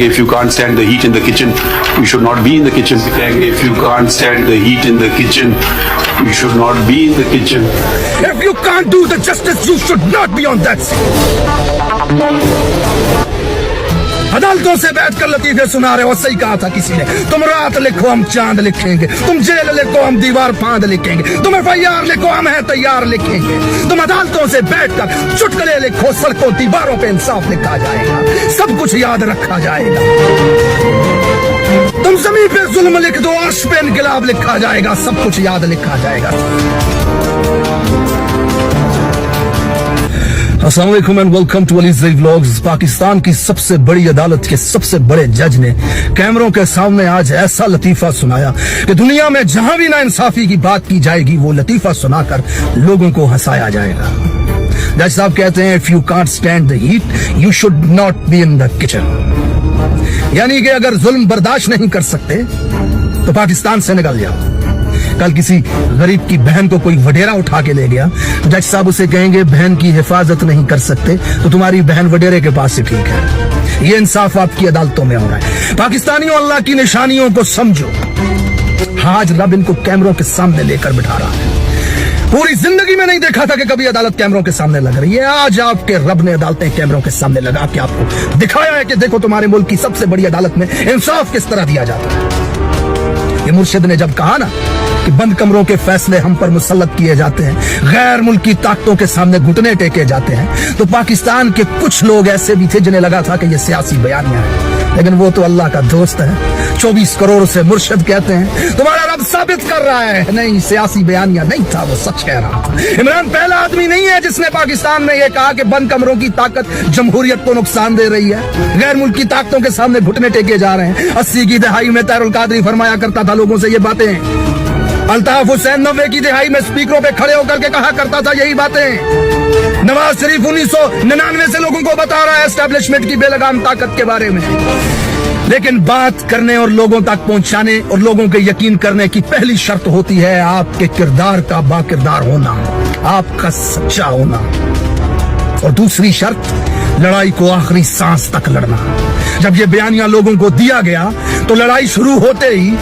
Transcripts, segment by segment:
If you can't stand the heat in the kitchen, you should not be in the kitchen. If you can't stand the heat in the kitchen, you should not be in the kitchen. If you can't do the justice, you should not be on that seat. अदालतों से बैठकर लतीफे सुना रहे हो, सही कहा था किसी ने, तुम रात लिखो हम चांद लिखेंगे, तुम जेल लिखो हम दीवार फांद लिखेंगे, तुम FIR लिखो हम है तैयार लिखेंगे, तुम अदालतों से बैठकर चुटकुले लिखो, सड़कों दीवारों पे इंसाफ लिखा जाएगा, सब कुछ याद रखा जाएगा। तुम जमीन पे जुल्म लिख दो, अर्श पे इनकलाब लिखा जाएगा, सब कुछ याद लिखा जाएगा। अस्सलाम वालेकुम and welcome to Ali Zai vlogs. Pakistan की सबसे बड़ी अदालत के सबसे बड़े जज ने कैमरों के सामने आज ऐसा लतीफा सुनाया कि दुनिया में जहां भी ना इंसाफी की बात की जाएगी वो लतीफा सुनाकर लोगों को हंसाया जाएगा। जज साहब कहते हैं, if you can't stand the heat you should not be in the kitchen. यानी कि अगर जुल्म बर्दाश्त नहीं कर सकते तो पाकिस्तान से निकल जाओ। कल किसी गरीब की बहन को कोई वडेरा उठा के ले गया, जज साहब उसे कहेंगे बहन की हिफाजत नहीं कर सकते तो तुम्हारी बहन वडेरे के पास से ठीक है। ये इंसाफ आपकी अदालतों में हो रहा है। पाकिस्तानियों, अल्लाह की निशानियों को समझो। आज रब इनको कैमरों के सामने लेकर बिठा रहा है। पूरी जिंदगी में नहीं देखा था कि कभी अदालत कैमरों के सामने लग रही है। आज आपके रब ने अदालतें कैमरों के सामने लगा के आपको दिखाया है कि देखो तुम्हारे मुल्क की सबसे बड़ी अदालत में इंसाफ किस तरह दिया जाता है। ये मुर्शिद ने जब कहा ना कि बंद कमरों के फैसले हम पर मुसल्लत किए जाते हैं, गैर मुल्की ताकतों के सामने घुटने टेके जाते हैं, तो पाकिस्तान के कुछ लोग ऐसे भी थे जिन्हें लगा था कि ये सियासी बयानियां हैं, लेकिन वो तो अल्लाह का दोस्त है। 24 करोड़ से मुर्शिद कहते हैं तुम्हारा रब साबित कर रहा है, नहीं सियासी बयानियां नहीं था, वो सच कह रहा था। इमरान पहला आदमी नहीं है जिसने पाकिस्तान में ये कहा कि बंद कमरों की ताकत जमहूरियत को नुकसान दे रही है, गैर मुल्की ताकतों के सामने घुटने टेके जा रहे हैं। 80 की दहाई में तैरुल कादरी फरमाया करता था लोगों से ये बातें। अल्ताफ हुसैन 90 की दिहाई में स्पीकरों पे खड़े होकर के कहा करता था यही बातें। नवाज शरीफ 1999 से लोगों को बता रहा है एस्टैब्लिशमेंट की बेलगाम ताकत के बारे में। लेकिन बात करने और लोगों तक पहुंचाने और लोगों के यकीन करने की पहली शर्त होती है आपके किरदार का बाकिरदार होना, आपका सच्चा होना, और दूसरी शर्त लड़ाई को आखिरी सांस तक लड़ना। जब ये बयानियां लोगों को दिया गया तो लड़ाई शुरू होते ही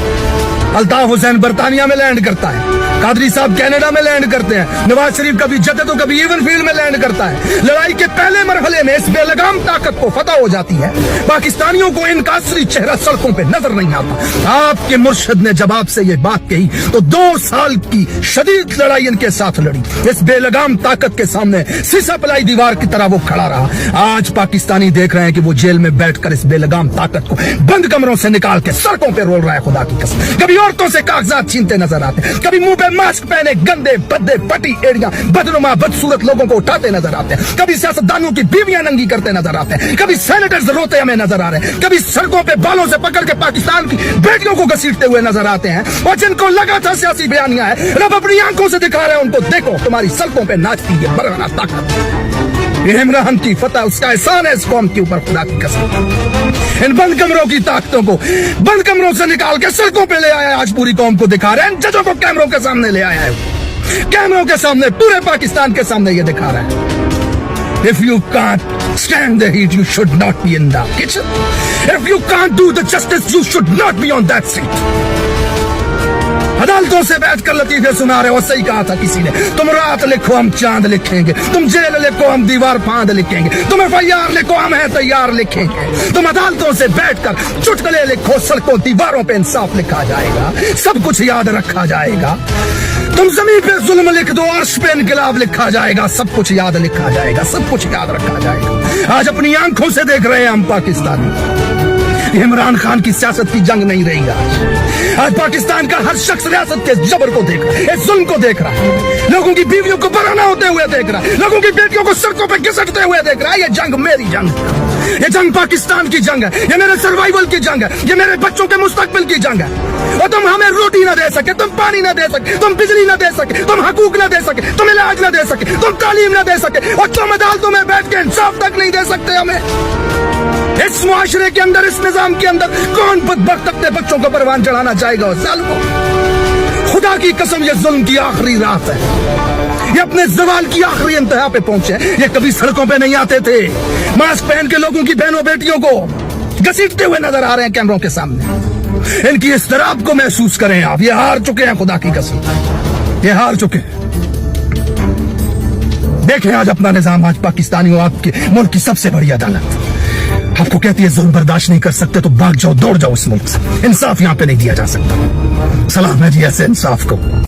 अल्ताफ हुसैन बर्तानिया में लैंड करता है, कादरी साहब कनाडा में लैंड करते हैं, नवाज शरीफ कभी जद्दे तो कभी इवन फील्ड में लैंड करता है। लड़ाई के पहले मरहले में इस बेलगाम ताकत को फतह हो जाती है। पाकिस्तानियों को इनका असली चेहरा सड़कों पे नजर नहीं आता। आपके मुर्शिद ने जब आपसे ये बात कही तो 2 साल की शदीद लड़ाई इनके साथ लड़ी। इस बेलगाम ताकत के सामने सीसा पलाई दीवार की तरह वो खड़ा रहा। आज पाकिस्तानी देख रहे हैं कि वो जेल में बैठकर इस बेलगाम ताकत को बंद कमरों से निकाल के सड़कों पे रोल रहा है। खुदा की कसम, कभी औरतों से कागजात छीनते नजर आते, कभी मुंह पे मास्क पहने गंदे बद्दे पटी एड़ियां बदनुमा बदसूरत लोगों को उठाते नजर आते हैं, कभी सियासतदानों की बीवियां नंगी करते नजर आते हैं, कभी सेनेटर्स रोते हमें नजर आ रहे हैं, कभी सड़कों पे बालों से पकड़ के पाकिस्तान की बेटियों को घसीटते हुए नजर आते हैं। और जिनको लगा था सियासी बयानियां है, रब अपनी आंखों से दिखा रहे हैं उनको, देखो तुम्हारी सड़कों पे नाचती है बरहना ताकत। ये इमरान की फतह उसका एहसान है इस कौम के ऊपर, खुदा की कसम। इन बंद कमरों की ताकतों को बंद कमरों से निकाल के सड़कों पे ले आया, आज पूरी कौम को दिखा रहे हैं। जजों को कैमरों के सामने ले आया है, कैमरों के सामने पूरे पाकिस्तान के सामने ये दिखा रहा है। If you can't stand the heat, you should not be in the kitchen. If you can't do the justice, you should not be on that seat. अदालतों से बैठकर लतीफे सुना रहे हो, सही कहा था किसी ने, तुम रात लिखो हम चांद लिखेंगे, तुम जेल लिखो हम दीवार फांद लिखेंगे, तुम FIR लिखो हम है तैयार लिखेंगे, तुम अदालतों से बैठकर चुटकुले लिखो, सड़कों दीवारों पे इंसाफ लिखा जाएगा, सब कुछ याद रखा जाएगा। तुम जमीन पे जुल्म लिख दो, अर्श पे इनकलाब लिखा जाएगा, सब कुछ याद लिखा जाएगा, सब कुछ याद रखा जाएगा। आज अपनी आंखों से देख रहे हैं हम पाकिस्तानी, इमरान खान की सियासत की जंग नहीं रही। आज पाकिस्तान का हर शख्स रियासत के जबर को देख रहा है, इस जुल्म को देख रहा है, लोगों की बीवियों को बराना होते हुए देख रहा है, लोगों की बेटियों को सड़कों पे घिसटते हुए देख रहा है। ये जंग मेरी जंग है, ये जंग पाकिस्तान की जंग है, ये मेरे सर्वाइवल की जंग है, ये मेरे बच्चों के मुस्तकबिल की जंग है। और तुम हमें रोटी ना दे सके, तुम पानी ना दे सके, तुम बिजली ना दे सके, तुम हकूक ना दे सके, तुम इलाज ना दे सके, तुम तालीम ना दे सके, और तुम अदालतों में बैठ के इंसाफ तक नहीं दे सकते हमें। इस मुआशरे के अंदर, इस निजाम के अंदर कौन बदबख्त अपने बच्चों को परवान चढ़ाना चाहेगा? जालिमों, खुदा की कसम ये जुल्म की आखिरी रात है, ये अपने जवाल की आखिरी इंतहा पे पहुंचे। ये कभी सड़कों पे नहीं आते थे, मास्क पहन के लोगों की बहनों बेटियों को घसीटते हुए नजर आ रहे हैं कैमरों के सामने। इनकी इस तरफ को महसूस करें आप, ये हार चुके हैं, खुदा की कसम, ये हार चुके हैं। देखें आज अपना निजाम, आज पाकिस्तानियों आपके मुल्क की सबसे बड़ी अदालत आपको कहती है जुल्म बर्दाश्त नहीं कर सकते तो भाग जाओ, दौड़ जाओ इस मुल्क से। इंसाफ यहां पे नहीं दिया जा सकता। सलाम है जी ऐसे इंसाफ को।